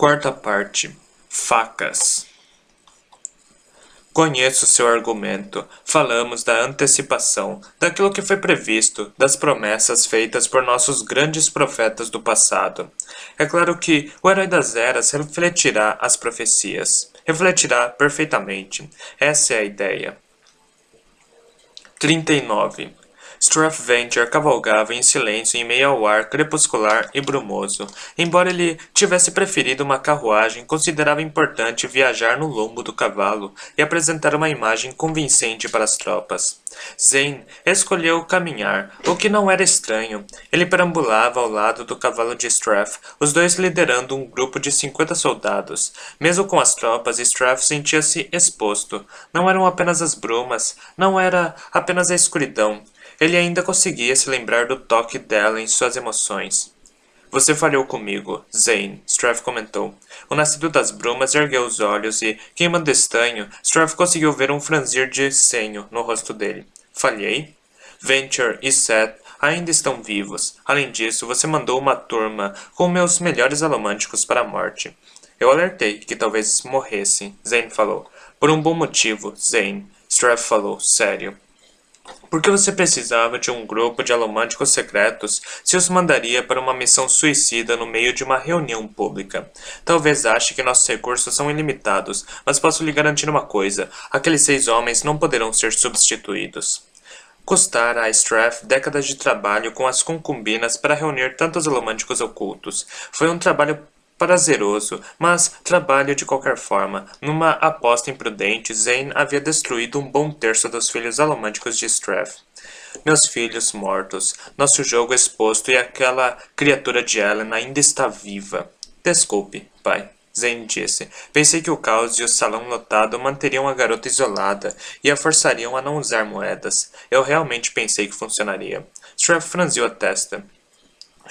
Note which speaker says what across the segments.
Speaker 1: Quarta parte. Facas. Conheço seu argumento. Falamos da antecipação, daquilo que foi previsto, das promessas feitas por nossos grandes profetas do passado. É claro que o herói das eras refletirá as profecias. Refletirá perfeitamente. Essa é a ideia. 39. Strathventure cavalgava em silêncio em meio ao ar crepuscular e brumoso. Embora ele tivesse preferido uma carruagem, considerava importante viajar no lombo do cavalo e apresentar uma imagem convincente para as tropas. Zane escolheu caminhar, o que não era estranho. Ele perambulava ao lado do cavalo de Strath, os dois liderando um grupo de 50 soldados. Mesmo com as tropas, Strath sentia-se exposto. Não eram apenas as brumas, não era apenas a escuridão. Ele ainda conseguia se lembrar do toque dela em suas emoções. Você falhou comigo, Zane, Strath comentou. O nascido das brumas ergueu os olhos e, queimando estanho, Strath conseguiu ver um franzir de senho no rosto dele. Falhei? Venture e Seth ainda estão vivos. Além disso, você mandou uma turma com meus melhores alomânticos para a morte. Eu alertei que talvez morressem, Zane falou. Por um bom motivo, Zane, Strath falou, sério. Por que você precisava de um grupo de alomânticos secretos se os mandaria para uma missão suicida no meio de uma reunião pública? Talvez ache que nossos recursos são ilimitados, mas posso lhe garantir uma coisa: aqueles 6 homens não poderão ser substituídos. Custara a Strath décadas de trabalho com as concubinas para reunir tantos alomânticos ocultos. Foi um trabalho prazeroso, mas trabalho de qualquer forma. Numa aposta imprudente, Zane havia destruído um bom terço dos filhos alomânticos de Strath. Meus filhos mortos, nosso jogo exposto e aquela criatura de Ellen ainda está viva. Desculpe, pai. Zane disse. Pensei que o caos e o salão lotado manteriam a garota isolada e a forçariam a não usar moedas. Eu realmente pensei que funcionaria. Strath franziu a testa.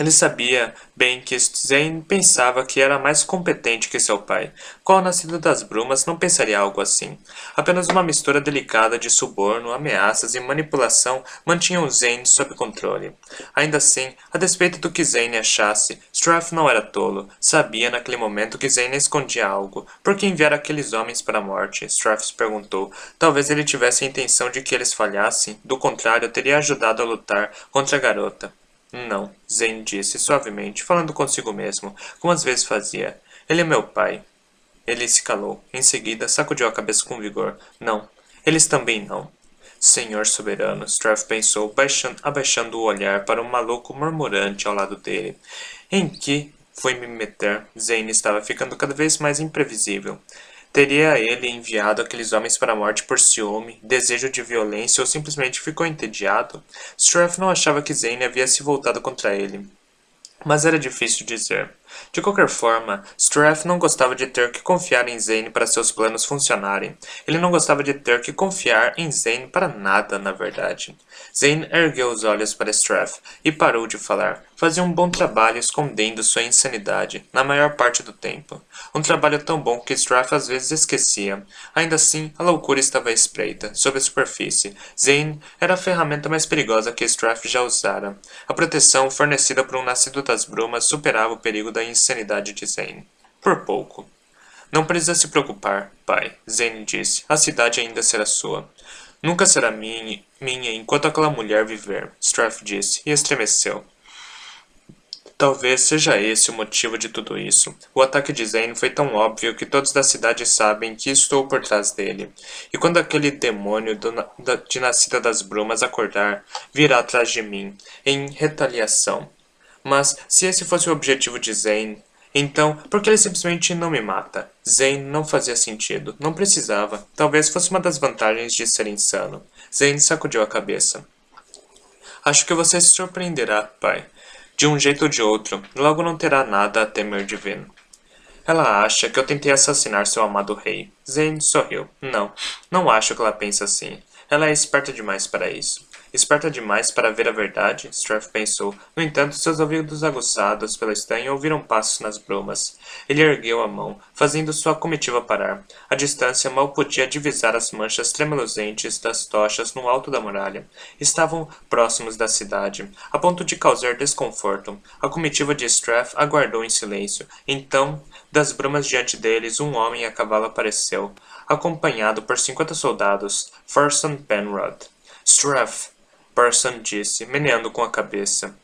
Speaker 1: Ele sabia bem que Zane pensava que era mais competente que seu pai. Qual nascido das brumas não pensaria algo assim? Apenas uma mistura delicada de suborno, ameaças e manipulação mantinham Zane sob controle. Ainda assim, a despeito do que Zane achasse, Strath não era tolo. Sabia naquele momento que Zane escondia algo. Por que enviar aqueles homens para a morte? Strath perguntou. Talvez ele tivesse a intenção de que eles falhassem. Do contrário, teria ajudado a lutar contra a garota. Não, Zane disse suavemente, falando consigo mesmo, como às vezes fazia. Ele é meu pai. Ele se calou. Em seguida, sacudiu a cabeça com vigor. Não, eles também não. Senhor soberano, Strath pensou, abaixando o olhar para um maluco murmurante ao lado dele. Em que fui me meter? Zane estava ficando cada vez mais imprevisível. Teria ele enviado aqueles homens para a morte por ciúme, desejo de violência ou simplesmente ficou entediado? Strath não achava que Zane havia se voltado contra ele. Mas era difícil dizer. De qualquer forma, Strath não gostava de ter que confiar em Zane para seus planos funcionarem. Ele não gostava de ter que confiar em Zane para nada, na verdade. Zane ergueu os olhos para Strath e parou de falar. Fazia um bom trabalho escondendo sua insanidade, na maior parte do tempo. Um trabalho tão bom que Strath às vezes esquecia. Ainda assim, a loucura estava à espreita, sob a superfície. Zane era a ferramenta mais perigosa que Strath já usara. A proteção fornecida por um nascido das brumas superava o perigo da insanidade de Zane. Por pouco. Não precisa se preocupar, pai, Zane disse. A cidade ainda será sua. Nunca será minha enquanto aquela mulher viver, Strath disse, e estremeceu. Talvez seja esse o motivo de tudo isso. O ataque de Zane foi tão óbvio que todos da cidade sabem que estou por trás dele. E quando aquele demônio de nascida das brumas acordar, virá atrás de mim, em retaliação. Mas, se esse fosse o objetivo de Zane, então, por que ele simplesmente não me mata? Zane não fazia sentido. Não precisava. Talvez fosse uma das vantagens de ser insano. Zane sacudiu a cabeça. Acho que você se surpreenderá, pai. De um jeito ou de outro, logo não terá nada a temer de Vin. Ela acha que eu tentei assassinar seu amado rei. Zane sorriu. Não acho que ela pense assim. Ela é esperta demais para isso. Esperta demais para ver a verdade? Straff pensou. No entanto, seus ouvidos aguçados pela estanha ouviram passos nas brumas. Ele ergueu a mão, fazendo sua comitiva parar. À distância, mal podia divisar as manchas tremeluzentes das tochas no alto da muralha. Estavam próximos da cidade, a ponto de causar desconforto. A comitiva de Straff aguardou em silêncio. Então, das brumas diante deles, um homem a cavalo apareceu, acompanhado por 50 soldados. Farson Penrod. Straff, Farson disse, meneando com a cabeça.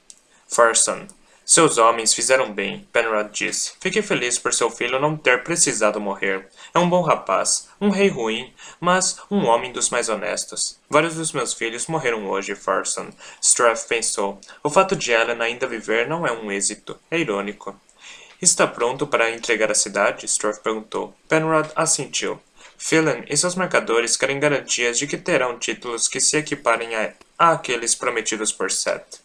Speaker 1: Farson. Seus homens fizeram bem, Penrod disse. Fiquei feliz por seu filho não ter precisado morrer. É um bom rapaz, um rei ruim, mas um homem dos mais honestos. Vários dos meus filhos morreram hoje, Farson. Straff pensou. O fato de Ellen ainda viver não é um êxito. É irônico. Está pronto para entregar a cidade? Straff perguntou. Penrod assentiu. Phelan e seus mercadores querem garantias de que terão títulos que se equiparem àqueles prometidos por Seth.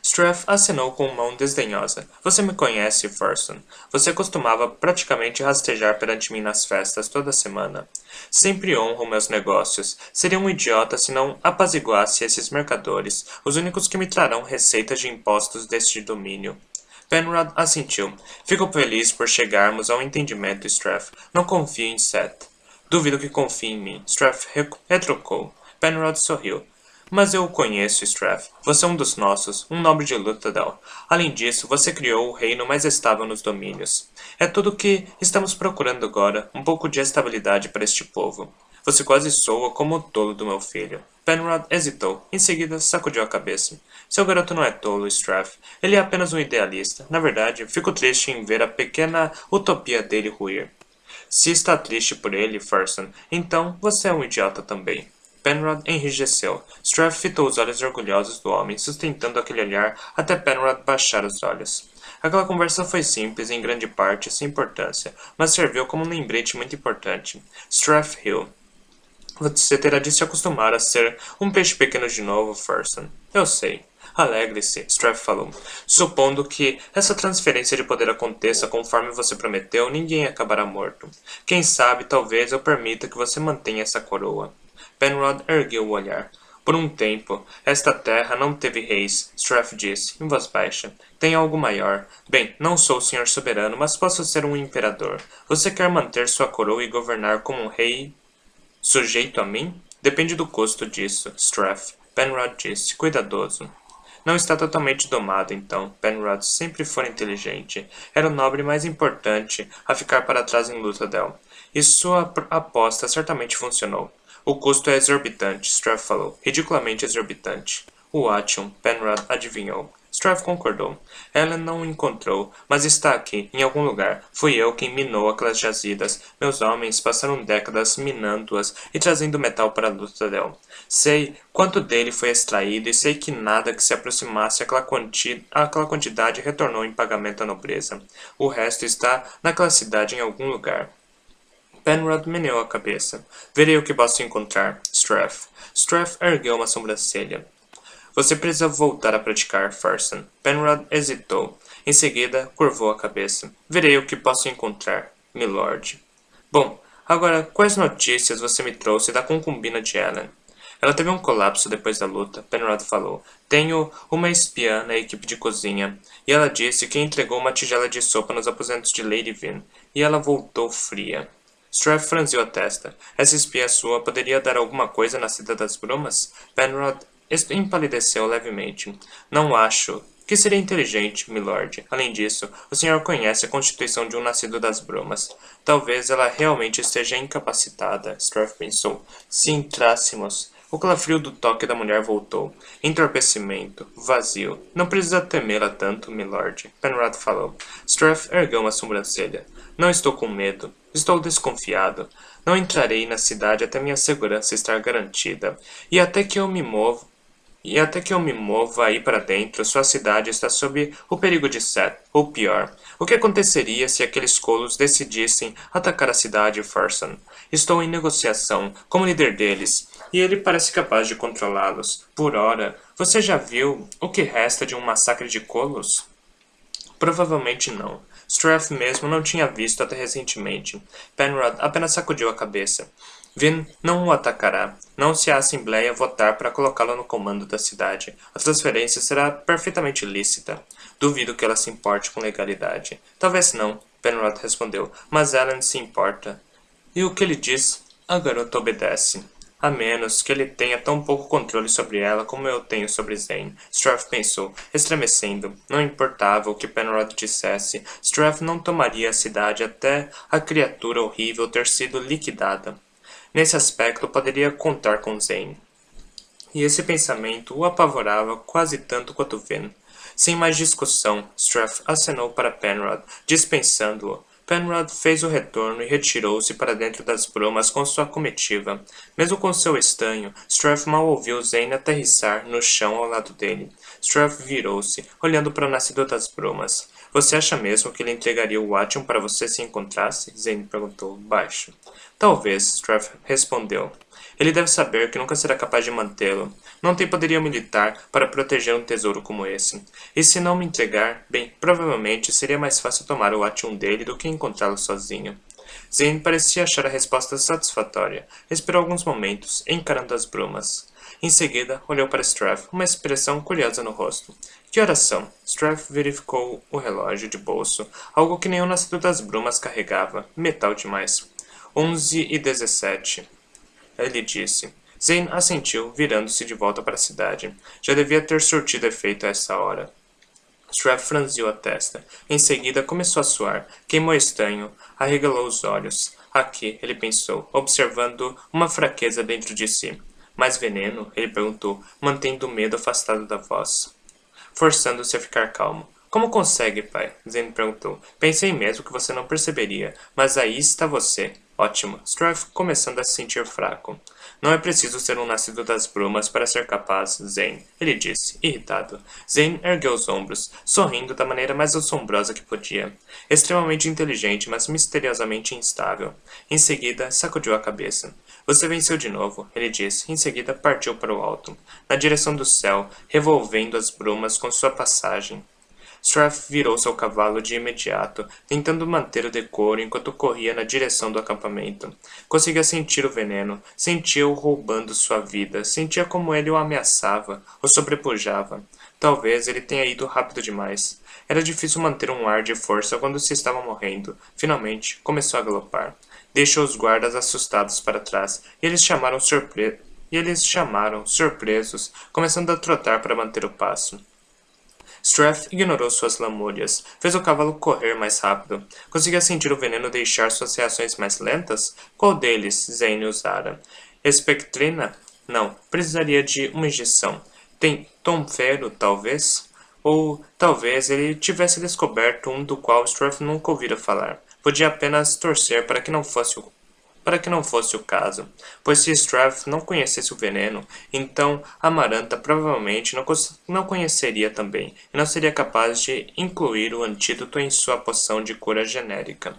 Speaker 1: Straff acenou com mão desdenhosa. Você me conhece, Farson. Você costumava praticamente rastejar perante mim nas festas toda semana. Sempre honro meus negócios. Seria um idiota se não apaziguasse esses mercadores, os únicos que me trarão receitas de impostos deste domínio. Penrod assentiu. Fico feliz por chegarmos ao entendimento, Straff. Não confio em Seth. Duvido que confie em mim. Straff retrucou. Penrod sorriu. Mas eu o conheço, Straff. Você é um dos nossos, um nobre de Luthadel. Além disso, você criou o reino mais estável nos domínios. É tudo o que estamos procurando agora, um pouco de estabilidade para este povo. Você quase soa como o tolo do meu filho. Penrod hesitou. Em seguida, sacudiu a cabeça. Seu garoto não é tolo, Straff. Ele é apenas um idealista. Na verdade, fico triste em ver a pequena utopia dele ruir. Se está triste por ele, Farson, então você é um idiota também. Penrod enrijeceu. Straff fitou os olhos orgulhosos do homem, sustentando aquele olhar até Penrod baixar os olhos. Aquela conversa foi simples e em grande parte sem importância, mas serviu como um lembrete muito importante. Straff riu. Você terá de se acostumar a ser um peixe pequeno de novo, Farson. Eu sei. Alegre-se, Straff falou. Supondo que essa transferência de poder aconteça conforme você prometeu, ninguém acabará morto. Quem sabe, talvez eu permita que você mantenha essa coroa. Penrod ergueu o olhar. Por um tempo, esta terra não teve reis, Straff disse, em voz baixa. Tem algo maior. Bem, não sou o senhor soberano, mas posso ser um imperador. Você quer manter sua coroa e governar como um rei sujeito a mim? Depende do custo disso, Straff. Penrod disse, cuidadoso. Não está totalmente domado, então. Penrod sempre fora inteligente. Era o nobre mais importante a ficar para trás em Luthadel. E sua aposta certamente funcionou. O custo é exorbitante, Straff falou. Ridiculamente exorbitante. O Ation, Penrod adivinhou. Straff concordou. Ellen não o encontrou, mas está aqui, em algum lugar. Fui eu quem minou aquelas jazidas. Meus homens passaram décadas minando-as e trazendo metal para Luthadel. Sei quanto dele foi extraído e sei que nada que se aproximasse àquela quantidade retornou em pagamento à nobreza. O resto está naquela cidade em algum lugar. Penrod meneou a cabeça. Verei o que posso encontrar, Straff. Straff ergueu uma sobrancelha. Você precisa voltar a praticar, Farson. Penrod hesitou. Em seguida, curvou a cabeça. Verei o que posso encontrar, milord. Bom, agora, quais notícias você me trouxe da concubina de Ellen? Ela teve um colapso depois da luta, Penrod falou. Tenho uma espiã na equipe de cozinha, e ela disse que entregou uma tigela de sopa nos aposentos de Lady Vin, e ela voltou fria. Straff franziu a testa. Essa espiã sua poderia dar alguma coisa na Cidade das Brumas? Penrod empalideceu levemente. Não acho que seria inteligente, milord. Além disso, o senhor conhece a constituição de um nascido das brumas. Talvez ela realmente esteja incapacitada, Straff pensou. Se entrássemos... O calafrio do toque da mulher voltou. Entorpecimento. Vazio. Não precisa temê-la tanto, milord. Penrod falou. Straff ergueu uma sobrancelha. Não estou com medo. Estou desconfiado. Não entrarei na cidade até minha segurança estar garantida. E até que eu me mova aí para dentro, sua cidade está sob o perigo de Seth. Ou pior, o que aconteceria se aqueles colos decidissem atacar a cidade, Farson? Estou em negociação, como líder deles, e ele parece capaz de controlá-los. Por ora, você já viu o que resta de um massacre de colos? Provavelmente não. Straff mesmo não tinha visto até recentemente. Penrod apenas sacudiu a cabeça. Vin não o atacará. Não se a Assembleia votar para colocá-lo no comando da cidade. A transferência será perfeitamente lícita. Duvido que ela se importe com legalidade. Talvez não, Penrod respondeu, mas Ellen se importa. E o que ele diz? A garota obedece. A menos que ele tenha tão pouco controle sobre ela como eu tenho sobre Zane. Straff pensou, estremecendo. Não importava o que Penrod dissesse, Straff não tomaria a cidade até a criatura horrível ter sido liquidada. Nesse aspecto, poderia contar com Zane. E esse pensamento o apavorava quase tanto quanto Vin. Sem mais discussão, Straff acenou para Penrod, dispensando-o. Penrod fez o retorno e retirou-se para dentro das brumas com sua comitiva. Mesmo com seu estanho, Straff mal ouviu Zane aterrissar no chão ao lado dele. Straff virou-se, olhando para o nascido das brumas. Você acha mesmo que ele entregaria o Watson para você se encontrasse? Zane perguntou, baixo. Talvez, Straff respondeu. Ele deve saber que nunca será capaz de mantê-lo. Não tem poderio militar para proteger um tesouro como esse. E se não me entregar, bem, provavelmente seria mais fácil tomar o Atium dele do que encontrá-lo sozinho. Zane parecia achar a resposta satisfatória. Esperou alguns momentos, encarando as brumas. Em seguida, olhou para Straff, uma expressão curiosa no rosto. Que horas são? Straff verificou o relógio de bolso, algo que nenhum nascido das brumas carregava. Metal demais. 11h17. Ele disse. Zane assentiu, virando-se de volta para a cidade. Já devia ter surtido efeito a essa hora. Straff franziu a testa. Em seguida começou a suar. Queimou estanho. Arregalou os olhos. Aqui, ele pensou, observando uma fraqueza dentro de si. Mais veneno? Ele perguntou, mantendo o medo afastado da voz. Forçando-se a ficar calmo. Como consegue, pai? Zane perguntou. Pensei mesmo que você não perceberia, mas aí está você. Ótimo. Straff começando a se sentir fraco. Não é preciso ser um nascido das brumas para ser capaz, Zane, ele disse, irritado. Zane ergueu os ombros, sorrindo da maneira mais assombrosa que podia. Extremamente inteligente, mas misteriosamente instável. Em seguida, sacudiu a cabeça. Você venceu de novo, ele disse. Em seguida, partiu para o alto, na direção do céu, revolvendo as brumas com sua passagem. Straff virou seu cavalo de imediato, tentando manter o decoro enquanto corria na direção do acampamento. Conseguia sentir o veneno, sentia-o roubando sua vida, sentia como ele o ameaçava, o sobrepujava. Talvez ele tenha ido rápido demais. Era difícil manter um ar de força quando se estava morrendo. Finalmente, começou a galopar. Deixou os guardas assustados para trás, e eles chamaram surpresos, começando a trotar para manter o passo. Straff ignorou suas lamúrias. Fez o cavalo correr mais rápido. Conseguia sentir o veneno deixar suas reações mais lentas? Qual deles Zane usara? Espectrina? Não. Precisaria de uma injeção. Tem Tomfero, talvez? Ou talvez ele tivesse descoberto um do qual Straff nunca ouvira falar. Podia apenas torcer para que não fosse o caso, pois se Straff não conhecesse o veneno, então Amaranta provavelmente não conheceria também, e não seria capaz de incluir o antídoto em sua poção de cura genérica.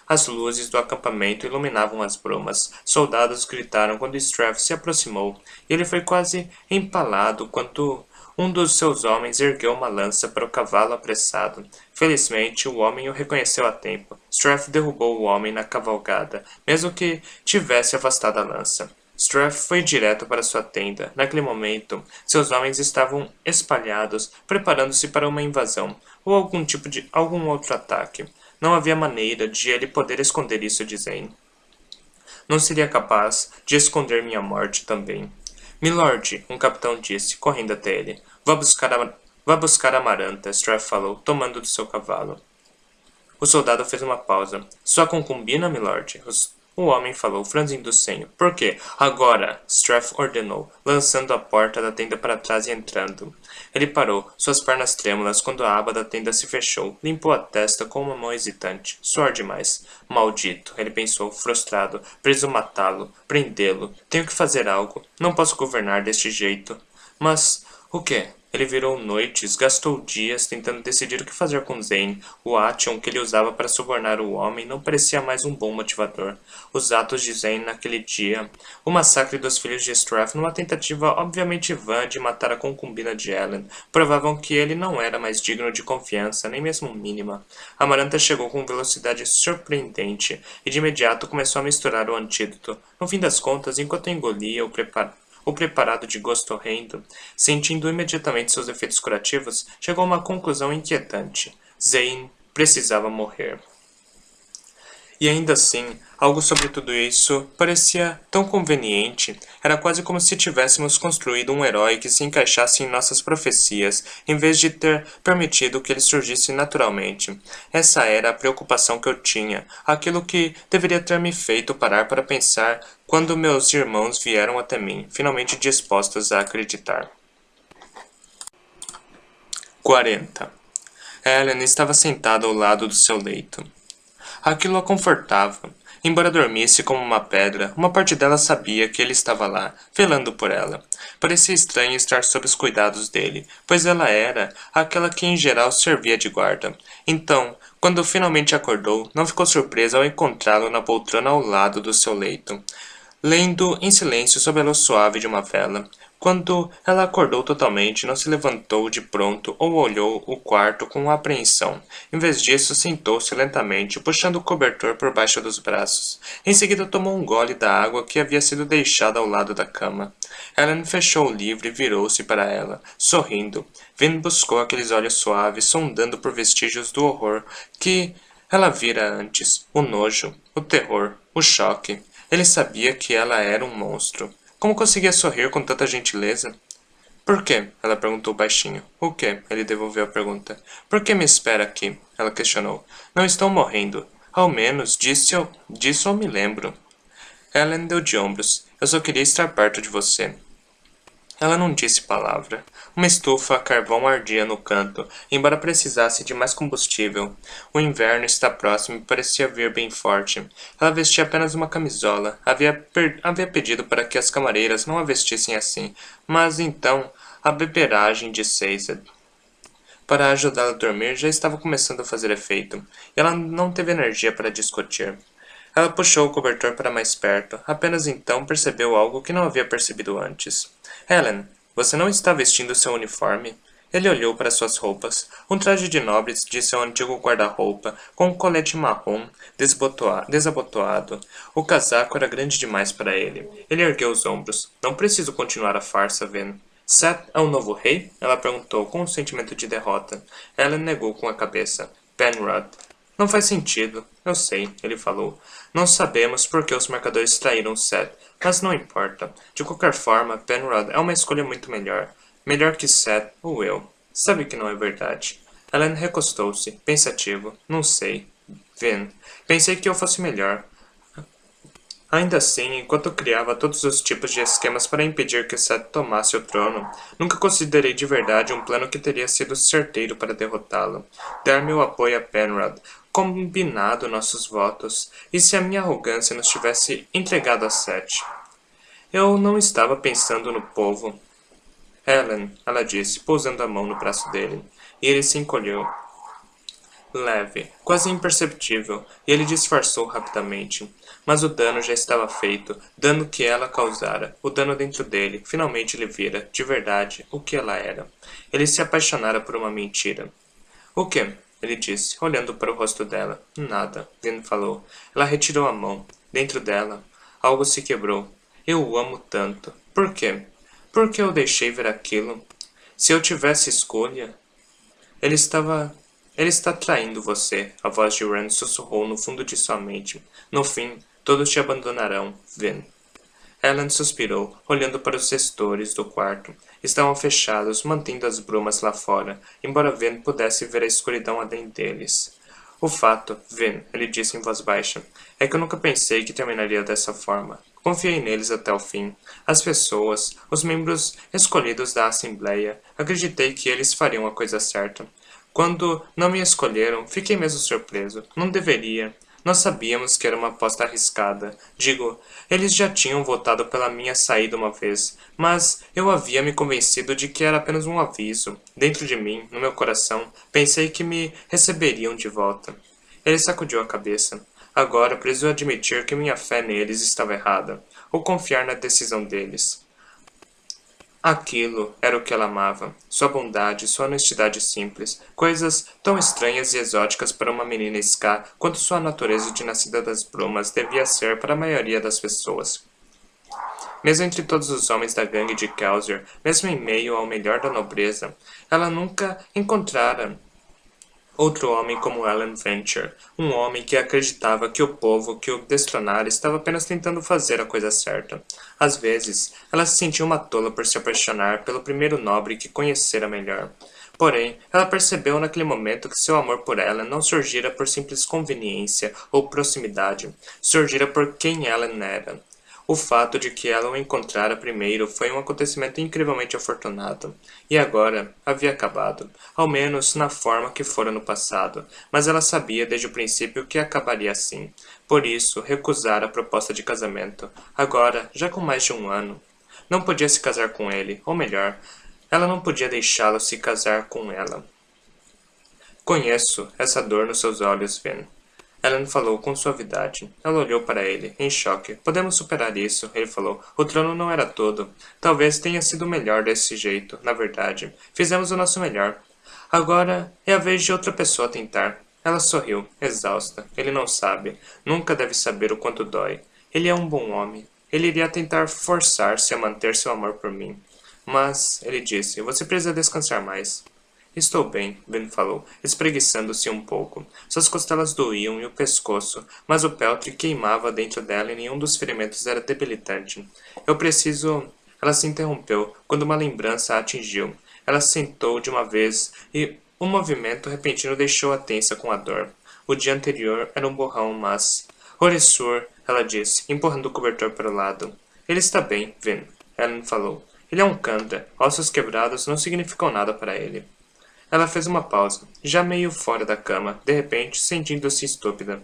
Speaker 1: As luzes do acampamento iluminavam as brumas. Soldados gritaram quando Straff se aproximou, e ele foi quase empalado quando um dos seus homens ergueu uma lança para o cavalo apressado. Felizmente, o homem o reconheceu a tempo. Straff derrubou o homem na cavalgada, mesmo que tivesse afastado a lança. Straff foi direto para sua tenda. Naquele momento, seus homens estavam espalhados, preparando-se para uma invasão, ou algum outro ataque. Não havia maneira de ele poder esconder isso de Zane. Não seria capaz de esconder minha morte também. Milord, um capitão disse, correndo até ele. Vá buscar Amaranta, Straff falou, tomando do seu cavalo. O soldado fez uma pausa. Sua concubina, milord? O homem falou, franzindo o senho. Por quê? Agora! Straff ordenou, lançando a porta da tenda para trás e entrando. Ele parou, suas pernas trêmulas, quando a aba da tenda se fechou. Limpou a testa com uma mão hesitante. Suor demais. Maldito, ele pensou, frustrado. Preciso matá-lo, prendê-lo. Tenho que fazer algo. Não posso governar deste jeito. Mas, o quê? Ele virou noites, gastou dias tentando decidir o que fazer com Zane. O Action que ele usava para subornar o homem não parecia mais um bom motivador. Os atos de Zane naquele dia, o massacre dos filhos de Strath numa tentativa obviamente vã de matar a concubina de Ellen, provavam que ele não era mais digno de confiança, nem mesmo mínima. Amaranta chegou com velocidade surpreendente e de imediato começou a misturar o antídoto. No fim das contas, enquanto engolia o preparado de gosto horrendo, sentindo imediatamente seus efeitos curativos, chegou a uma conclusão inquietante. Zane precisava morrer. E ainda assim, algo sobre tudo isso parecia tão conveniente. Era quase como se tivéssemos construído um herói que se encaixasse em nossas profecias, em vez de ter permitido que ele surgisse naturalmente. Essa era a preocupação que eu tinha, aquilo que deveria ter me feito parar para pensar quando meus irmãos vieram até mim, finalmente dispostos a acreditar. 40. Ellen estava sentada ao lado do seu leito. Aquilo a confortava. Embora dormisse como uma pedra, uma parte dela sabia que ele estava lá, velando por ela. Parecia estranho estar sob os cuidados dele, pois ela era aquela que em geral servia de guarda. Então, quando finalmente acordou, não ficou surpresa ao encontrá-lo na poltrona ao lado do seu leito, lendo em silêncio sob a luz suave de uma vela. Quando ela acordou totalmente, não se levantou de pronto ou olhou o quarto com apreensão. Em vez disso, sentou-se lentamente, puxando o cobertor por baixo dos braços. Em seguida, tomou um gole da água que havia sido deixada ao lado da cama. Ellen fechou o livro e virou-se para ela, sorrindo. Vin buscou aqueles olhos suaves, sondando por vestígios do horror que ela vira antes, o nojo, o terror, o choque. Ele sabia que ela era um monstro. Como conseguia sorrir com tanta gentileza? Por quê? Ela perguntou baixinho. O quê? Ele devolveu a pergunta. Por que me espera aqui? Ela questionou. Não estou morrendo. Ao menos, disso eu me lembro. Ellen deu de ombros. Eu só queria estar perto de você. Ela não disse palavra. Uma estufa a carvão ardia no canto, embora precisasse de mais combustível. O inverno está próximo e parecia vir bem forte. Ela vestia apenas uma camisola. Havia pedido para que as camareiras não a vestissem assim, mas então a beberagem de Seized para ajudá-la a dormir já estava começando a fazer efeito, e ela não teve energia para discutir. Ela puxou o cobertor para mais perto. Apenas então percebeu algo que não havia percebido antes. Helen, você não está vestindo seu uniforme? Ele olhou para suas roupas. Um traje de nobre de seu antigo guarda-roupa, com um colete marrom desabotoado. O casaco era grande demais para ele. Ele ergueu os ombros. Não preciso continuar a farsa, Ven. Seth é o novo rei? Ela perguntou, com um sentimento de derrota. Helen negou com a cabeça. Penrod. Não faz sentido. Eu sei, ele falou. Não sabemos por que os marcadores traíram Seth, mas não importa. De qualquer forma, Penrod é uma escolha muito melhor. Melhor que Seth ou eu. Sabe que não é verdade. Ellen recostou-se, pensativo. Não sei. Vin. Pensei que eu fosse melhor. Ainda assim, enquanto criava todos os tipos de esquemas para impedir que Seth tomasse o trono, nunca considerei de verdade um plano que teria sido certeiro para derrotá-lo. Dar meu apoio a Penrod, combinado nossos votos, e se a minha arrogância nos tivesse entregado a Seth. Eu não estava pensando no povo. Helen, ela disse, pousando a mão no braço dele, e ele se encolheu. Leve, quase imperceptível, e ele disfarçou rapidamente. Mas o dano já estava feito, dano que ela causara, o dano dentro dele. Finalmente ele vira, de verdade, o que ela era. Ele se apaixonara por uma mentira. O quê? Ele disse, olhando para o rosto dela. Nada, Vin falou. Ela retirou a mão. Dentro dela, algo se quebrou. Eu o amo tanto. Por quê? Por que eu deixei ver aquilo? Se eu tivesse escolha... Ele está traindo você, a voz de Ren sussurrou no fundo de sua mente. No fim, todos te abandonarão, Vin. Ellen suspirou, olhando para os sestores do quarto. Estavam fechados, mantendo as brumas lá fora, embora Vin pudesse ver a escuridão além deles. O fato, Vin, ele disse em voz baixa, é que eu nunca pensei que terminaria dessa forma. Confiei neles até o fim. As pessoas, os membros escolhidos da Assembleia, acreditei que eles fariam a coisa certa. Quando não me escolheram, fiquei mesmo surpreso. Não deveria. Nós sabíamos que era uma aposta arriscada. Digo, eles já tinham votado pela minha saída uma vez, mas eu havia me convencido de que era apenas um aviso. Dentro de mim, no meu coração, pensei que me receberiam de volta. Ele sacudiu a cabeça. Agora preciso admitir que minha fé neles estava errada, ou confiar na decisão deles. Aquilo era o que ela amava, sua bondade, sua honestidade simples, coisas tão estranhas e exóticas para uma menina Ska quanto sua natureza de nascida das brumas devia ser para a maioria das pessoas. Mesmo entre todos os homens da gangue de Kelsier, mesmo em meio ao melhor da nobreza, ela nunca encontrara outro homem como Alan Venture, um homem que acreditava que o povo que o destronara estava apenas tentando fazer a coisa certa. Às vezes, ela se sentia uma tola por se apaixonar pelo primeiro nobre que conhecera melhor. Porém, ela percebeu naquele momento que seu amor por ela não surgira por simples conveniência ou proximidade, surgira por quem ela era. O fato de que ela o encontrara primeiro foi um acontecimento incrivelmente afortunado, e agora havia acabado, ao menos na forma que fora no passado, mas ela sabia desde o princípio que acabaria assim. Por isso, recusara a proposta de casamento, agora, já com mais de um ano. Não podia se casar com ele, ou melhor, ela não podia deixá-lo se casar com ela. Conheço essa dor nos seus olhos, Ven. Ellen falou com suavidade. Ela olhou para ele, em choque. Podemos superar isso, ele falou. O trono não era todo. Talvez tenha sido melhor desse jeito, na verdade. Fizemos o nosso melhor. Agora é a vez de outra pessoa tentar. Ela sorriu, exausta. Ele não sabe. Nunca deve saber o quanto dói. Ele é um bom homem. Ele iria tentar forçar-se a manter seu amor por mim. Mas, ele disse, você precisa descansar mais. Estou bem, Ben falou, espreguiçando-se um pouco. Suas costelas doíam e o pescoço, mas o peltre queimava dentro dela e nenhum dos ferimentos era debilitante. Eu preciso... Ela se interrompeu, quando uma lembrança a atingiu. Ela sentou de uma vez e um movimento repentino deixou-a tensa com a dor. O dia anterior era um borrão, mas... Oressur, ela disse, empurrando o cobertor para o lado. Ele está bem, Vin, Ellen falou. Ele é um Kandra. Ossos quebrados não significam nada para ele. Ela fez uma pausa, já meio fora da cama, de repente, sentindo-se estúpida.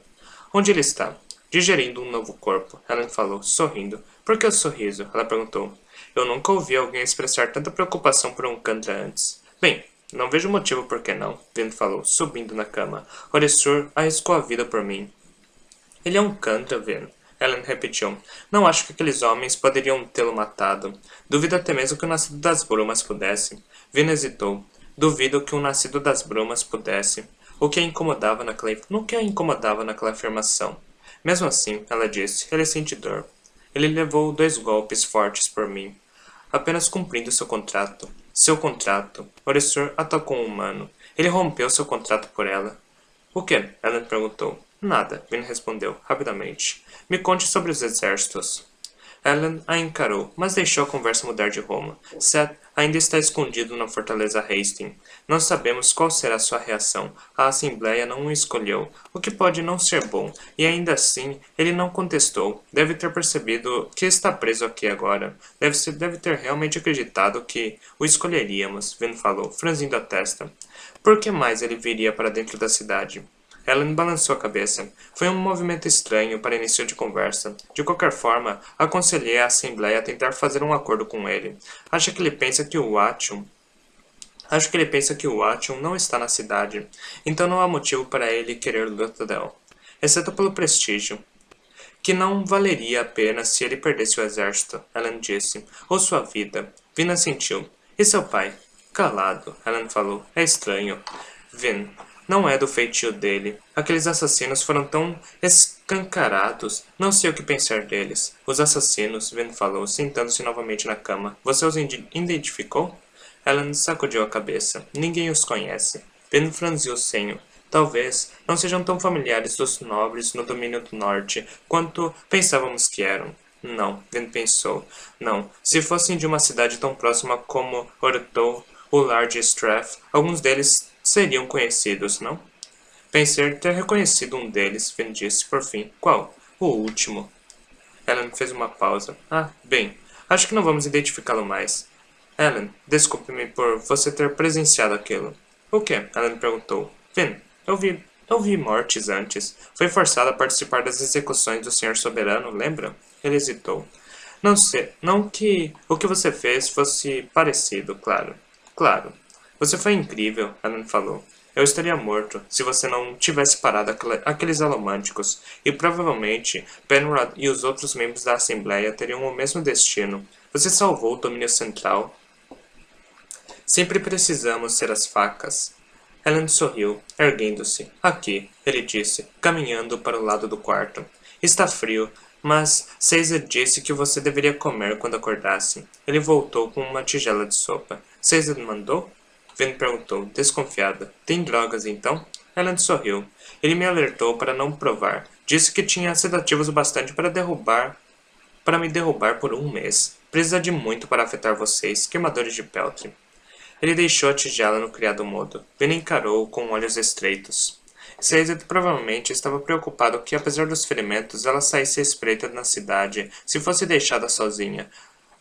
Speaker 1: Onde ele está? Digerindo um novo corpo, Ellen falou, sorrindo. Por que o sorriso? Ela perguntou. Eu nunca ouvi alguém expressar tanta preocupação por um Kandra antes. Bem, não vejo motivo por que não, Vin falou, subindo na cama. Oressur arriscou a vida por mim. Ele é um Kandra, Vin. Ellen repetiu. Não acho que aqueles homens poderiam tê-lo matado. Duvido até mesmo que o nascido das brumas pudesse. Vin hesitou. Duvido que um nascido das brumas pudesse. O que a incomodava naquela afirmação? Mesmo assim, ela disse, ele sente dor. Ele levou 2 golpes fortes por mim. Apenas cumprindo seu contrato. Seu contrato. Oressur atacou um humano. Ele rompeu seu contrato por ela. O que? Ellen perguntou. Nada, Vin respondeu, rapidamente. Me conte sobre os exércitos. Ellen a encarou, mas deixou a conversa mudar de rumo. Seth ainda está escondido na fortaleza Hastings. Não sabemos qual será sua reação. A Assembleia não o escolheu, o que pode não ser bom, e ainda assim ele não contestou. Deve ter percebido que está preso aqui agora. Deve ter realmente acreditado que o escolheríamos, Vin falou, franzindo a testa. Por que mais ele viria para dentro da cidade? Ellen balançou a cabeça. Foi um movimento estranho para início de conversa. De qualquer forma, aconselhei a Assembleia a tentar fazer um acordo com ele. Acho que ele pensa que o Watson não está na cidade, então não há motivo para ele querer Luthadel, exceto pelo prestígio. Que não valeria a pena se ele perdesse o exército, Ellen disse, ou sua vida. Vin assentiu. E seu pai? Calado, Ellen falou. É estranho. Vin, não é do feitio dele. Aqueles assassinos foram tão escancarados. Não sei o que pensar deles. Os assassinos, Vin falou, sentando-se novamente na cama. Você os identificou? Ellen sacudiu a cabeça. Ninguém os conhece. Vin franziu o senho. Talvez não sejam tão familiares dos nobres no domínio do norte quanto pensávamos que eram. Não, Vin pensou. Não, se fossem de uma cidade tão próxima como Ortou, o lar de Strath, alguns deles seriam conhecidos, não? Pensei ter reconhecido um deles, Vin disse por fim. Qual? O último. Ellen fez uma pausa. Ah, bem, acho que não vamos identificá-lo mais. Ellen, desculpe-me por você ter presenciado aquilo. O que? Ellen perguntou. Vin, eu vi Eu vi mortes antes. Foi forçado a participar das execuções do Senhor Soberano, lembra? Ele hesitou. Não sei, não que o que você fez fosse parecido, claro. Claro. Você foi incrível, Alan falou. Eu estaria morto se você não tivesse parado aqueles alomânticos, e provavelmente Penrod e os outros membros da Assembleia teriam o mesmo destino. Você salvou o domínio central. Sempre precisamos ser as facas. Helen sorriu, erguendo-se. Aqui, ele disse, caminhando para o lado do quarto. Está frio, mas Caesar disse que você deveria comer quando acordasse. Ele voltou com uma tigela de sopa. Caesar mandou? Ven perguntou, desconfiada. Tem drogas, então? Helen sorriu. Ele me alertou para não provar. Disse que tinha sedativos o bastante para me derrubar por um mês. Precisa de muito para afetar vocês, queimadores de peltre. Ele deixou a tigela no criado-mudo. Ben encarou-o com olhos estreitos. Caesar provavelmente estava preocupado que, apesar dos ferimentos, ela saísse à espreita na cidade se fosse deixada sozinha.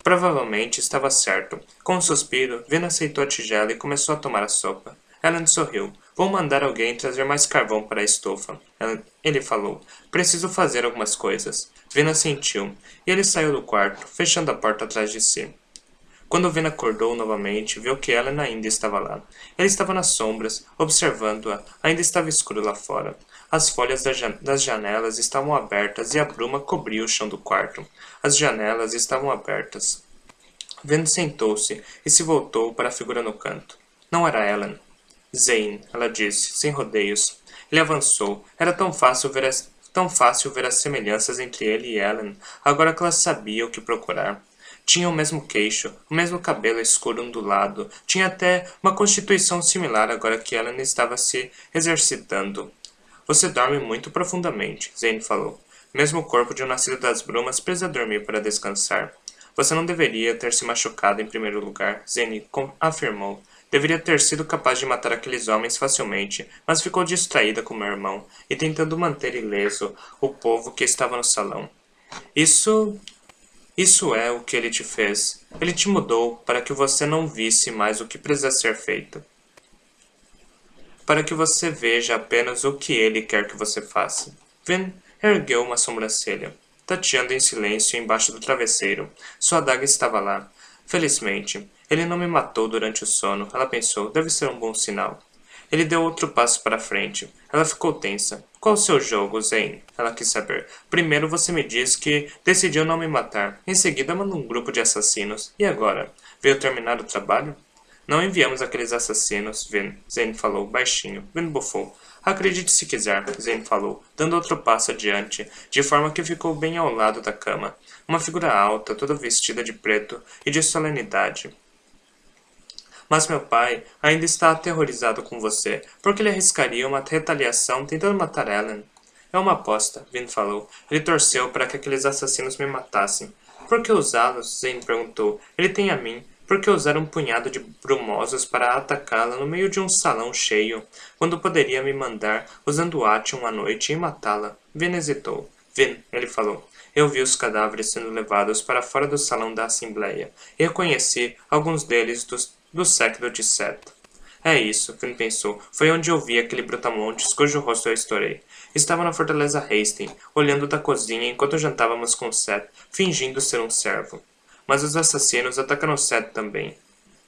Speaker 1: Provavelmente estava certo. Com um suspiro, Ben aceitou a tigela e começou a tomar a sopa. Ellen sorriu. Vou mandar alguém trazer mais carvão para a estufa. Ele falou. Preciso fazer algumas coisas. Ben assentiu, e ele saiu do quarto, fechando a porta atrás de si. Quando Ven acordou novamente, viu que Ellen ainda estava lá. Ele estava nas sombras, observando-a. Ainda estava escuro lá fora. As folhas das janelas estavam abertas e a bruma cobria o chão do quarto. As janelas estavam abertas. Ven sentou-se e se voltou para a figura no canto. Não era Ellen. Zane, ela disse, sem rodeios. Ele avançou. Era tão fácil ver as semelhanças entre ele e Ellen, agora que ela sabia o que procurar. Tinha o mesmo queixo, o mesmo cabelo escuro ondulado, tinha até uma constituição similar agora que Ellen estava se exercitando. Você dorme muito profundamente, Zane falou. Mesmo o corpo de um nascido das brumas precisa dormir para descansar. Você não deveria ter se machucado em primeiro lugar, Zane afirmou. Deveria ter sido capaz de matar aqueles homens facilmente, mas ficou distraída com meu irmão e tentando manter ileso o povo que estava no salão. Isso é o que ele te fez. Ele te mudou para que você não visse mais o que precisa ser feito. Para que você veja apenas o que ele quer que você faça. Vin ergueu uma sobrancelha, tateando em silêncio embaixo do travesseiro. Sua adaga estava lá. Felizmente, ele não me matou durante o sono. Ela pensou, deve ser um bom sinal. Ele deu outro passo para frente. Ela ficou tensa. Qual o seu jogo, Zane? Ela quis saber. Primeiro você me disse que decidiu não me matar. Em seguida mandou um grupo de assassinos. E agora? Veio terminar o trabalho? Não enviamos aqueles assassinos, Vin. Zane falou, baixinho. Vin bufou. Acredite se quiser, Zane falou, dando outro passo adiante, de forma que ficou bem ao lado da cama. Uma figura alta, toda vestida de preto e de solenidade. Mas meu pai ainda está aterrorizado com você, porque ele arriscaria uma retaliação tentando matar Ellen. É uma aposta, Vin falou. Ele torceu para que aqueles assassinos me matassem. Por que usá-los? Zane perguntou. Ele tem a mim. Por que usar um punhado de brumosos para atacá-la no meio de um salão cheio, quando poderia me mandar usando Ation à noite e matá-la? Vin hesitou. Vin, ele falou. Eu vi os cadáveres sendo levados para fora do salão da Assembleia e reconheci alguns deles do século de Seth. É isso, Finn pensou. Foi onde eu vi aquele brutamontes cujo rosto eu estourei. Estava na fortaleza Hastings, olhando da cozinha enquanto jantávamos com Seth, fingindo ser um servo. Mas os assassinos atacaram Seth também.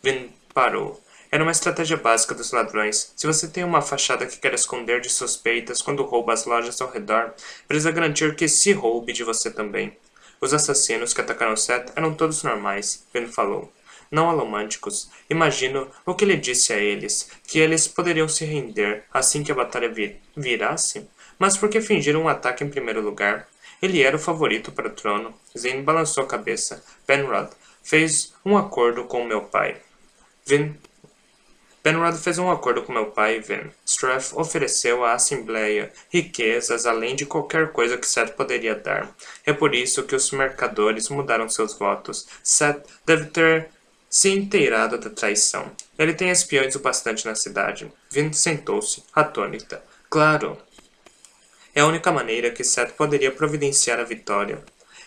Speaker 1: Vin parou. Era uma estratégia básica dos ladrões. Se você tem uma fachada que quer esconder de suspeitas quando rouba as lojas ao redor, precisa garantir que se roube de você também. Os assassinos que atacaram Seth eram todos normais, Vin falou. Não alomânticos. Imagino o que ele disse a eles, que eles poderiam se render assim que a batalha virasse. Mas por que fingiram um ataque em primeiro lugar? Ele era o favorito para o trono. Zane balançou a cabeça. Penrod fez um acordo com meu pai. Penrod fez um acordo com meu pai e Vin. Strath ofereceu à Assembleia riquezas além de qualquer coisa que Seth poderia dar. É por isso que os mercadores mudaram seus votos. Seth deve ter se inteirado da traição. Ele tem espiões o bastante na cidade. Vin sentou-se, atônita. Claro. É a única maneira que Seth poderia providenciar a vitória.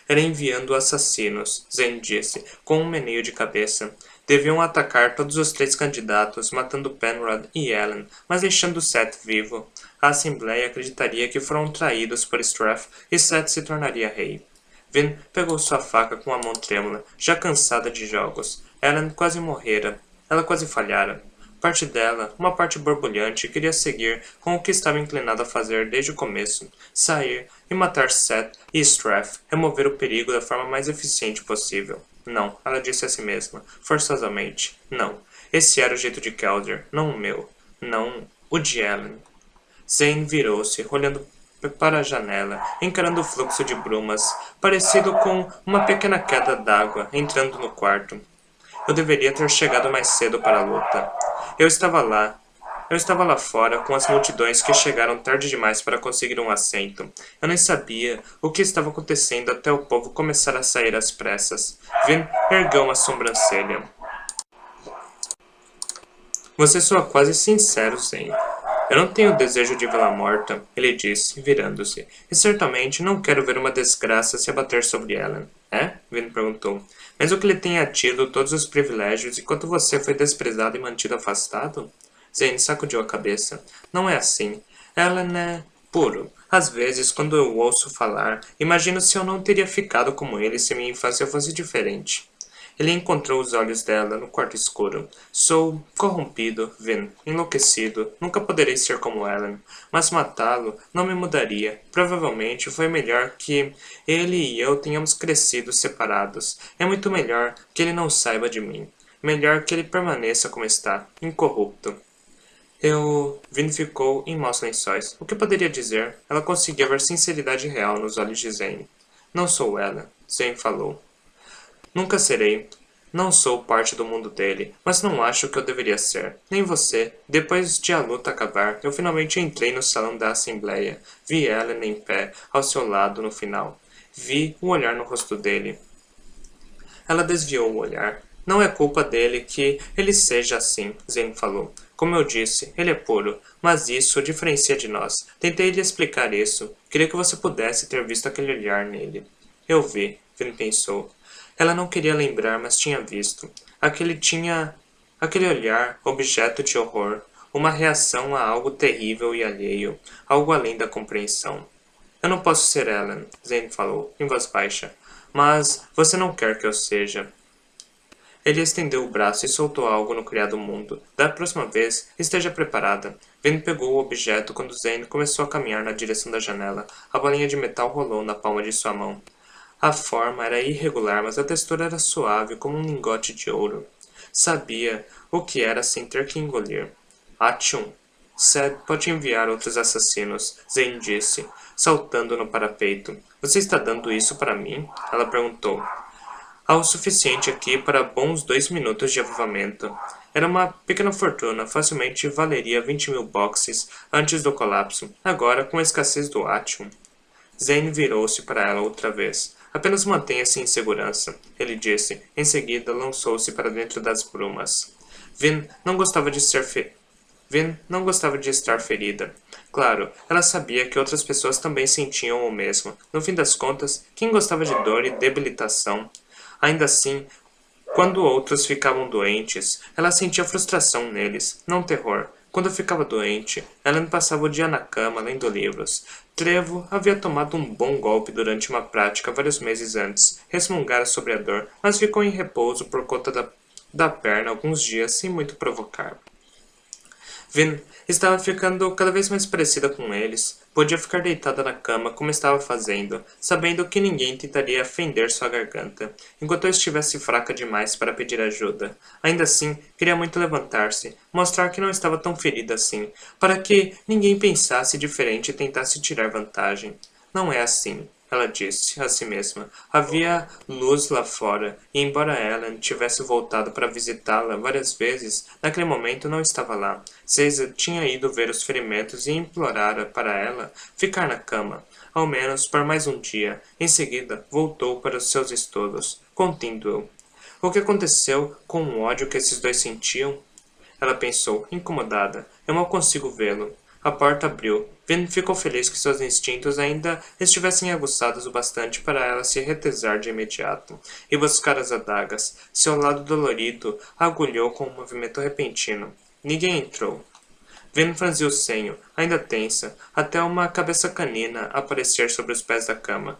Speaker 1: Era enviando assassinos, Zane disse, com um meneio de cabeça. Deviam atacar todos os 3 candidatos, matando Penrod e Ellen, mas deixando Seth vivo. a Assembleia acreditaria que foram traídos por Strath e Seth se tornaria rei. Vin pegou sua faca com a mão trêmula, já cansada de jogos. Ellen quase morrera. Ela quase falhara. Parte dela, uma parte borbulhante, queria seguir com o que estava inclinado a fazer desde o começo. Sair e matar Seth e Strath, remover o perigo da forma mais eficiente possível. Não, ela disse a si mesma, forçosamente. Não. Esse era o jeito de Kelder, não o meu. Não o de Ellen. Zane virou-se, olhando para a janela, encarando o fluxo de brumas, parecido com uma pequena queda d'água entrando no quarto. Eu deveria ter chegado mais cedo para a luta. Eu estava lá. Eu estava lá fora, com as multidões que chegaram tarde demais para conseguir um assento. Eu nem sabia o que estava acontecendo até o povo começar a sair às pressas. Vin ergueu uma sobrancelha. Você soa quase sincero, Zane. Eu não tenho desejo de vê-la morta, ele disse, virando-se. E certamente não quero ver uma desgraça se abater sobre Ellen. É? Vin perguntou. Mesmo que ele tenha tido todos os privilégios enquanto você foi desprezado e mantido afastado? Zane sacudiu a cabeça. Não é assim. Ellen é puro. Às vezes, quando eu ouço falar, imagino se eu não teria ficado como ele se minha infância fosse diferente. Ele encontrou os olhos dela no quarto escuro. Sou corrompido, Vin, enlouquecido. Nunca poderei ser como Ellen. Mas matá-lo não me mudaria. Provavelmente foi melhor que ele e eu tenhamos crescido separados. É muito melhor que ele não saiba de mim. Melhor que ele permaneça como está, incorrupto. Vin ficou em maus lençóis. O que poderia dizer? Ela conseguia ver sinceridade real nos olhos de Zane. Não sou ela, Zane falou. Nunca serei. Não sou parte do mundo dele, mas não acho que eu deveria ser. Nem você. Depois de a luta acabar, eu finalmente entrei no salão da Assembleia. Vi Ellen em pé, ao seu lado no final. Vi o olhar no rosto dele. Ela desviou o olhar. Não é culpa dele que ele seja assim, Zane falou. Como eu disse, ele é puro, mas isso o diferencia de nós. Tentei lhe explicar isso. Queria que você pudesse ter visto aquele olhar nele. Eu vi, Vin pensou. Ela não queria lembrar, mas tinha visto. Aquele olhar, objeto de horror, uma reação a algo terrível e alheio, algo além da compreensão. Eu não posso ser Ellen, Zane falou, em voz baixa. Mas você não quer que eu seja. Ele estendeu o braço e soltou algo no criado mundo. Da próxima vez, esteja preparada. Vin pegou o objeto quando Zane começou a caminhar na direção da janela. A bolinha de metal rolou na palma de sua mão. A forma era irregular, mas a textura era suave como um lingote de ouro. Sabia o que era sem ter que engolir. Atchum. Seth pode enviar outros assassinos, Zane disse, saltando no parapeito. Você está dando isso para mim? Ela perguntou. Há o suficiente aqui para bons 2 minutos de avivamento. Era uma pequena fortuna, facilmente valeria 20.000 boxes antes do colapso. Agora, com a escassez do Atchum. Zane virou-se para ela outra vez. Apenas mantenha-se em segurança, ele disse. Em seguida, lançou-se para dentro das brumas. Vin não gostava de estar ferida. Claro, ela sabia que outras pessoas também sentiam o mesmo. No fim das contas, quem gostava de dor e debilitação? Ainda assim, quando outros ficavam doentes, ela sentia frustração neles, não terror. Quando ficava doente, Ellen passava o dia na cama lendo livros. Trevo havia tomado um bom golpe durante uma prática vários meses antes. Resmungara sobre a dor, mas ficou em repouso por conta da perna alguns dias sem muito provocar. Vin estava ficando cada vez mais parecida com eles. Podia ficar deitada na cama como estava fazendo, sabendo que ninguém tentaria fender sua garganta, enquanto eu estivesse fraca demais para pedir ajuda. Ainda assim, queria muito levantar-se, mostrar que não estava tão ferida assim, para que ninguém pensasse diferente e tentasse tirar vantagem. Não é assim, ela disse a si mesma. Havia luz lá fora, e embora Ellen tivesse voltado para visitá-la várias vezes, naquele momento não estava lá. Caesar tinha ido ver os ferimentos e implorara para ela ficar na cama, ao menos por mais um dia. Em seguida, voltou para os seus estudos, contendo-o. O que aconteceu com o ódio que esses dois sentiam? Ela pensou, incomodada. Eu mal consigo vê-lo. A porta abriu. Vin ficou feliz que seus instintos ainda estivessem aguçados o bastante para ela se retesar de imediato e buscar as adagas. Seu lado dolorido agulhou com um movimento repentino. Ninguém entrou. Vin franziu o senho, ainda tensa, até uma cabeça canina aparecer sobre os pés da cama.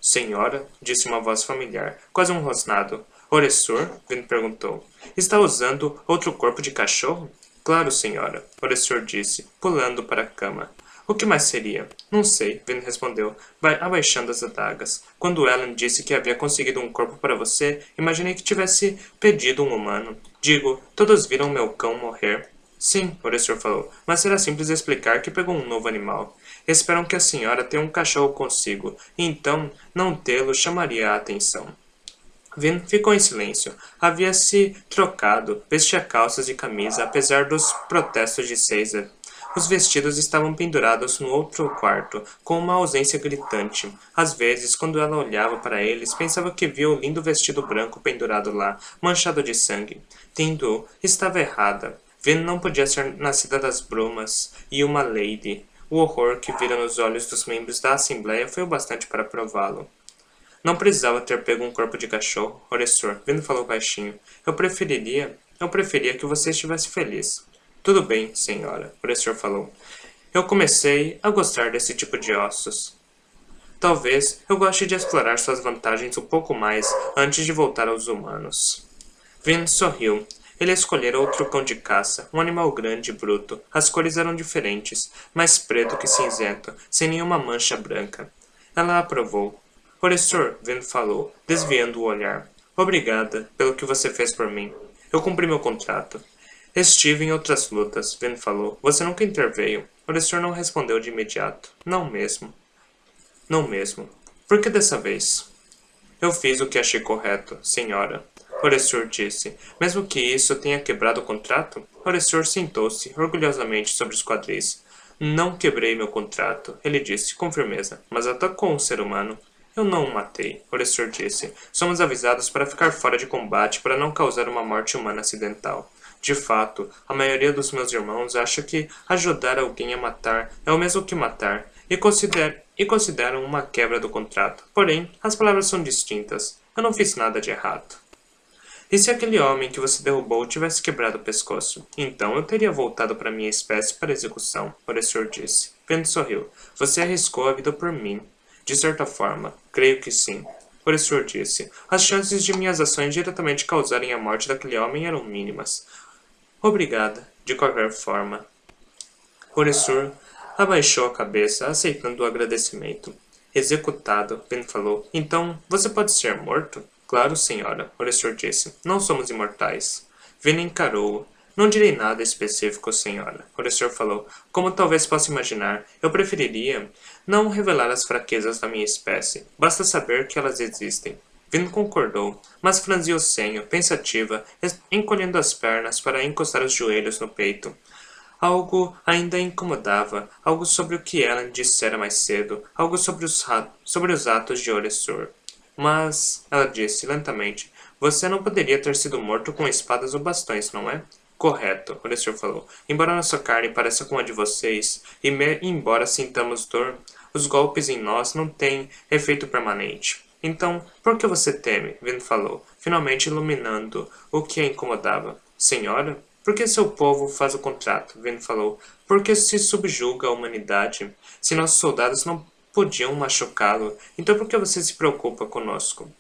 Speaker 1: Senhora, disse uma voz familiar, quase um rosnado. Oressur? Vin perguntou. Está usando outro corpo de cachorro? Claro, senhora, Oressur disse, pulando para a cama. O que mais seria? Não sei, Vin respondeu, abaixando as adagas. Quando Ellen disse que havia conseguido um corpo para você, imaginei que tivesse pedido um humano. Digo, todos viram meu cão morrer. Sim, Oressur falou, mas será simples explicar que pegou um novo animal. Esperam que a senhora tenha um cachorro consigo, e então não tê-lo chamaria a atenção. Vin ficou em silêncio. Havia se trocado, vestia calças e camisa, apesar dos protestos de Caesar. Os vestidos estavam pendurados no outro quarto, com uma ausência gritante. Às vezes, quando ela olhava para eles, pensava que via o lindo vestido branco pendurado lá, manchado de sangue. Tendo, estava errada. Vin não podia ser nascida das brumas e uma lady. O horror que vira nos olhos dos membros da Assembleia foi o bastante para prová-lo. Não precisava ter pego um corpo de cachorro, Oressur. Vin falou baixinho. Eu preferia que você estivesse feliz. Tudo bem, senhora, Oressur falou. Eu comecei a gostar desse tipo de ossos. Talvez eu goste de explorar suas vantagens um pouco mais antes de voltar aos humanos. Vin sorriu. Ele escolhera outro cão de caça, um animal grande e bruto. As cores eram diferentes, mais preto que cinzento, sem nenhuma mancha branca. Ela aprovou. Oressur, Vin falou, desviando o olhar. Obrigada pelo que você fez por mim. Eu cumpri meu contrato. Estive em outras lutas, Vin falou. Você nunca interveio. Oressur não respondeu de imediato. Não mesmo. Não mesmo. Por que dessa vez? Eu fiz o que achei correto, senhora. Oressur disse. Mesmo que isso tenha quebrado o contrato? Oressur sentou-se orgulhosamente sobre os quadris. Não quebrei meu contrato, ele disse, com firmeza, mas atacou um ser humano. Eu não o matei, Oressur disse. Somos avisados para ficar fora de combate para não causar uma morte humana acidental. De fato, a maioria dos meus irmãos acha que ajudar alguém a matar é o mesmo que matar, e consideram uma quebra do contrato. Porém, as palavras são distintas. Eu não fiz nada de errado. E se aquele homem que você derrubou tivesse quebrado o pescoço? Então eu teria voltado para minha espécie para execução, Oressur disse. Vin sorriu. Você arriscou a vida por mim. De certa forma, creio que sim. Oressur disse. As chances de minhas ações diretamente causarem a morte daquele homem eram mínimas. Obrigada, de qualquer forma. Oressur abaixou a cabeça, aceitando o agradecimento. Executado, Vin falou. Então, você pode ser morto? Claro, senhora, Oressur disse. Não somos imortais. Vin encarou-o. Não direi nada específico, senhora, Oressur falou. Como talvez possa imaginar, eu preferiria não revelar as fraquezas da minha espécie. Basta saber que elas existem. Vin concordou, mas franziu o senho, pensativa, encolhendo as pernas para encostar os joelhos no peito. Algo ainda a incomodava, algo sobre o que Ellen dissera mais cedo, algo sobre os atos de Oressur. Mas, ela disse lentamente, você não poderia ter sido morto com espadas ou bastões, não é? Correto, Oressur falou. Embora nossa carne pareça com a de vocês, e embora sintamos dor, os golpes em nós não têm efeito permanente. Então, por que você teme? Vin falou, finalmente iluminando o que a incomodava. Senhora? Por que seu povo faz o contrato? Vin falou. Por que se subjuga a humanidade? Se nossos soldados não podiam machucá-lo, então por que você se preocupa conosco?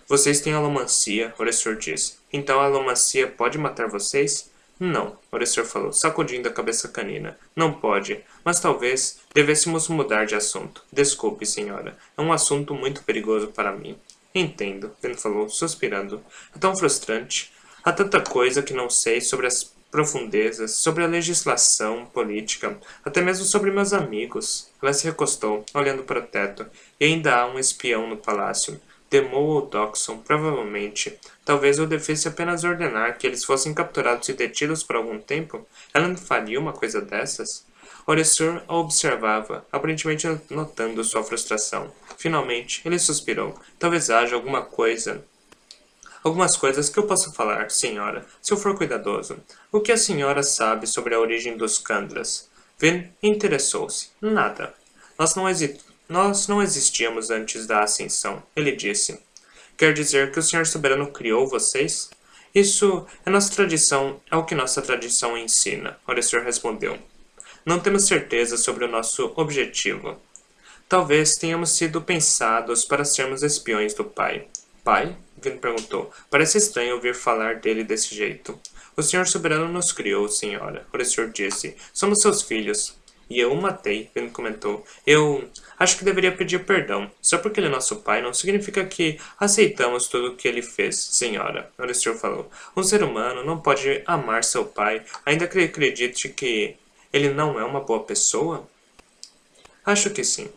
Speaker 1: Vocês têm alomancia, Oressur disse. Então a alomancia pode matar vocês? Não, Oressur falou, sacudindo a cabeça canina. Não pode, mas talvez devêssemos mudar de assunto. Desculpe, senhora. É um assunto muito perigoso para mim. Entendo, Vin falou, suspirando. É tão frustrante. Há tanta coisa que não sei sobre as profundezas, sobre a legislação política, até mesmo sobre meus amigos. Ela se recostou, olhando para o teto. E ainda há um espião no palácio. Demou ou Doxon, provavelmente. Talvez eu devesse apenas ordenar que eles fossem capturados e detidos por algum tempo. Ela não faria uma coisa dessas? Oressur a observava, aparentemente notando sua frustração. Finalmente, ele suspirou. Talvez haja algumas coisas que eu possa falar, senhora, se eu for cuidadoso. O que a senhora sabe sobre a origem dos Kandras? Vin interessou-se. Nada. Nós não existíamos antes da ascensão, ele disse. Quer dizer que o Senhor Soberano criou vocês? Isso é nossa tradição, é o que nossa tradição ensina, Orestor respondeu. Não temos certeza sobre o nosso objetivo. Talvez tenhamos sido pensados para sermos espiões do pai. Pai? Vin perguntou. Parece estranho ouvir falar dele desse jeito. O senhor soberano nos criou, senhora, Orestor disse. Somos seus filhos. E eu o matei, Vin comentou. Eu acho que deveria pedir perdão. Só porque ele é nosso pai não significa que aceitamos tudo o que ele fez, senhora, Orestor falou. Um ser humano não pode amar seu pai, ainda que acredite que ele não é uma boa pessoa? Acho que sim.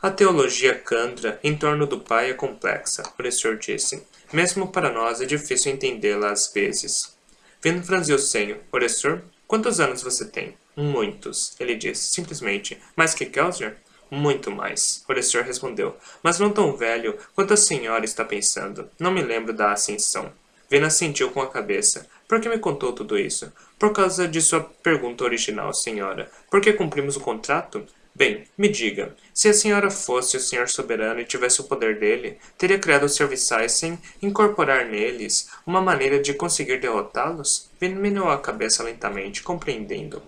Speaker 1: A teologia Candra em torno do pai é complexa, o professor disse. Mesmo para nós é difícil entendê-la às vezes. Vin franziu o senho. Professor, quantos anos você tem? Muitos, ele disse, simplesmente. Mais que Kelsier? Muito mais, o professor respondeu. Mas não tão velho quanto a senhora está pensando. Não me lembro da ascensão. Vin assentiu com a cabeça. Por que me contou tudo isso? Por causa de sua pergunta original, senhora. Por que cumprimos o contrato? Bem, me diga, se a senhora fosse o senhor soberano e tivesse o poder dele, teria criado os serviçais sem incorporar neles uma maneira de conseguir derrotá-los? Vin meneou a cabeça lentamente, compreendendo.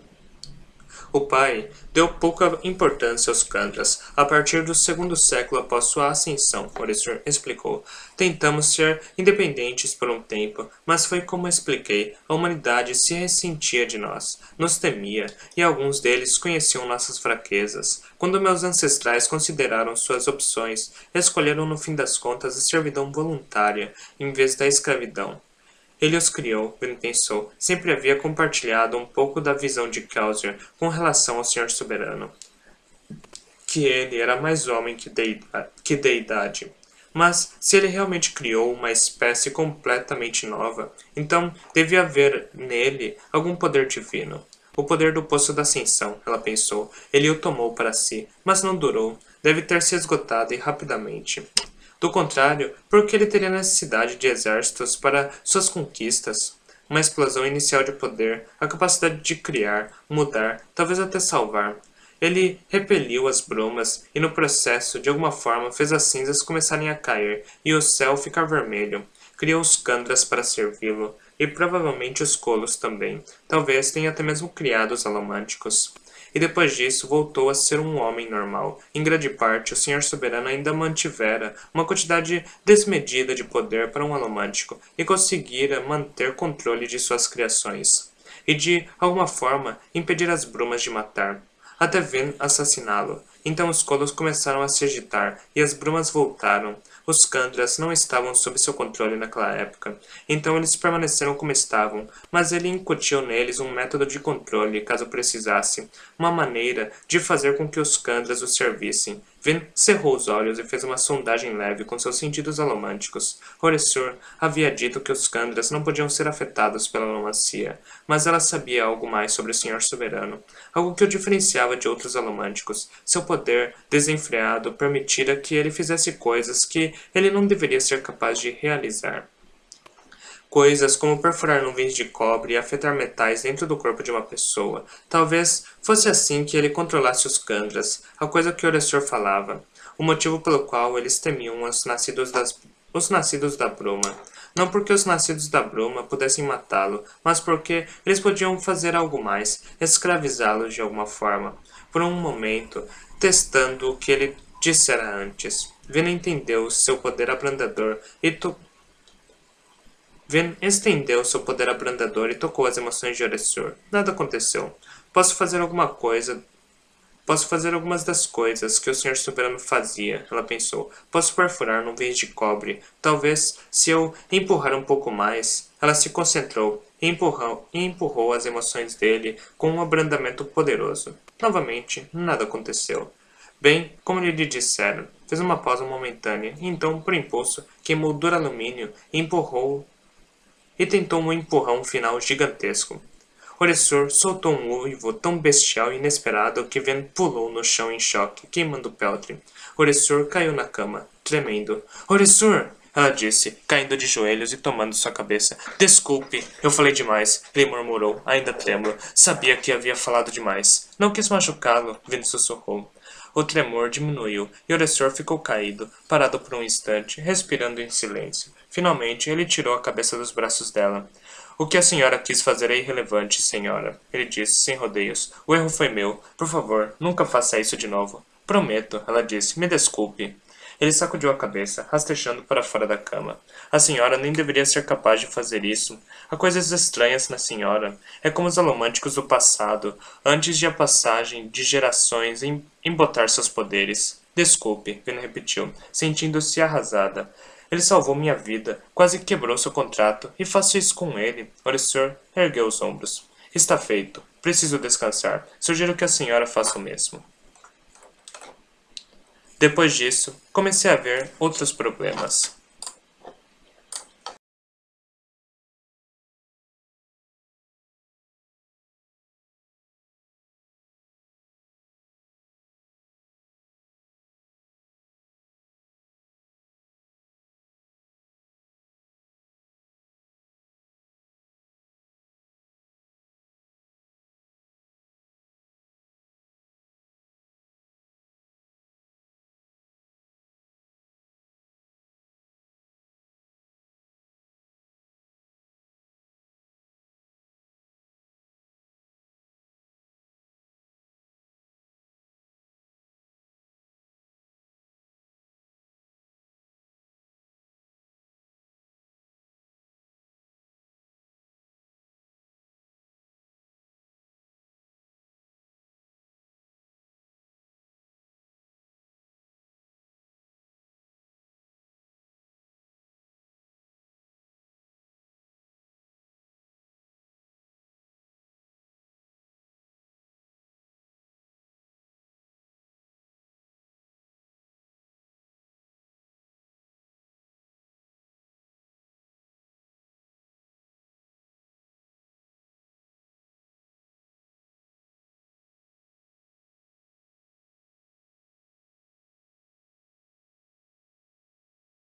Speaker 1: O pai deu pouca importância aos Kandras a partir do segundo século após sua ascensão, Oresur explicou. Tentamos ser independentes por um tempo, mas foi como expliquei, a humanidade se ressentia de nós, nos temia, e alguns deles conheciam nossas fraquezas. Quando meus ancestrais consideraram suas opções, escolheram no fim das contas a servidão voluntária, em vez da escravidão. Ele os criou, Ben pensou. Sempre havia compartilhado um pouco da visão de Kelsier com relação ao Senhor Soberano. Que ele era mais homem que deidade. Mas, se ele realmente criou uma espécie completamente nova, então devia haver nele algum poder divino. O poder do Poço da Ascensão, ela pensou. Ele o tomou para si, mas não durou. Deve ter se esgotado e rapidamente. Do contrário, por que ele teria necessidade de exércitos para suas conquistas? Uma explosão inicial de poder, a capacidade de criar, mudar, talvez até salvar. Ele repeliu as brumas e no processo, de alguma forma, fez as cinzas começarem a cair e o céu ficar vermelho. Criou os Kandras para servi-lo, e provavelmente os Colos também. Talvez tenha até mesmo criado os Alomânticos. E depois disso voltou a ser um homem normal. Em grande parte, o Senhor Soberano ainda mantivera uma quantidade desmedida de poder para um alomântico e conseguira manter controle de suas criações. E de alguma forma impedir as brumas de matar. Até Vin assassiná-lo. Então os colos começaram a se agitar e as brumas voltaram. Os Kandras não estavam sob seu controle naquela época, então eles permaneceram como estavam, mas ele incutiu neles um método de controle, caso precisasse, uma maneira de fazer com que os Kandras o servissem. Vin cerrou os olhos e fez uma sondagem leve com seus sentidos alomânticos. Oresur havia dito que os Kandras não podiam ser afetados pela alomancia, mas ela sabia algo mais sobre o Senhor Soberano, algo que o diferenciava de outros alomânticos. Seu poder desenfreado permitira que ele fizesse coisas que ele não deveria ser capaz de realizar. Coisas como perfurar nuvens de cobre e afetar metais dentro do corpo de uma pessoa. Talvez fosse assim que ele controlasse os Kandras, a coisa que Oresor falava. O motivo pelo qual eles temiam os nascidos da bruma. Não porque os nascidos da bruma pudessem matá-lo, mas porque eles podiam fazer algo mais, escravizá-lo de alguma forma. Por um momento, testando o que ele dissera antes. Vena entendeu seu poder abrandador e Ven estendeu seu poder abrandador e tocou as emoções de Oresur. Nada aconteceu. Posso fazer algumas das coisas que o Senhor Soberano fazia, ela pensou. Posso perfurar nuvens de cobre. Talvez, se eu empurrar um pouco mais. Ela se concentrou e empurrou as emoções dele com um abrandamento poderoso. Novamente, nada aconteceu. Bem, como lhe disseram, fez uma pausa momentânea e então, por impulso, queimou duro-alumínio e tentou um empurrão final gigantesco. Oresur soltou um uivo tão bestial e inesperado que Ven pulou no chão em choque, queimando o peltre. Oresur caiu na cama, tremendo. Oresur! ela disse, caindo de joelhos e tomando sua cabeça. Desculpe, eu falei demais, ele murmurou, ainda trêmulo. Sabia que havia falado demais. Não quis machucá-lo, Vini sussurrou. O tremor diminuiu e Orestor ficou caído, parado por um instante, respirando em silêncio. Finalmente, ele tirou a cabeça dos braços dela. O que a senhora quis fazer é irrelevante, senhora, ele disse, sem rodeios. O erro foi meu. Por favor, nunca faça isso de novo. Prometo, ela disse. Me desculpe. Ele sacudiu a cabeça, rastejando para fora da cama. A senhora nem deveria ser capaz de fazer isso. Há coisas estranhas na senhora. É como os alomânticos do passado, antes de a passagem de gerações embotar seus poderes. Desculpe, Vina repetiu, sentindo-se arrasada. Ele salvou minha vida, quase quebrou seu contrato, e faço isso com ele. Oresor ergueu os ombros. Está feito. Preciso descansar. Sugiro que a senhora faça o mesmo. Depois disso, comecei a ver outros problemas.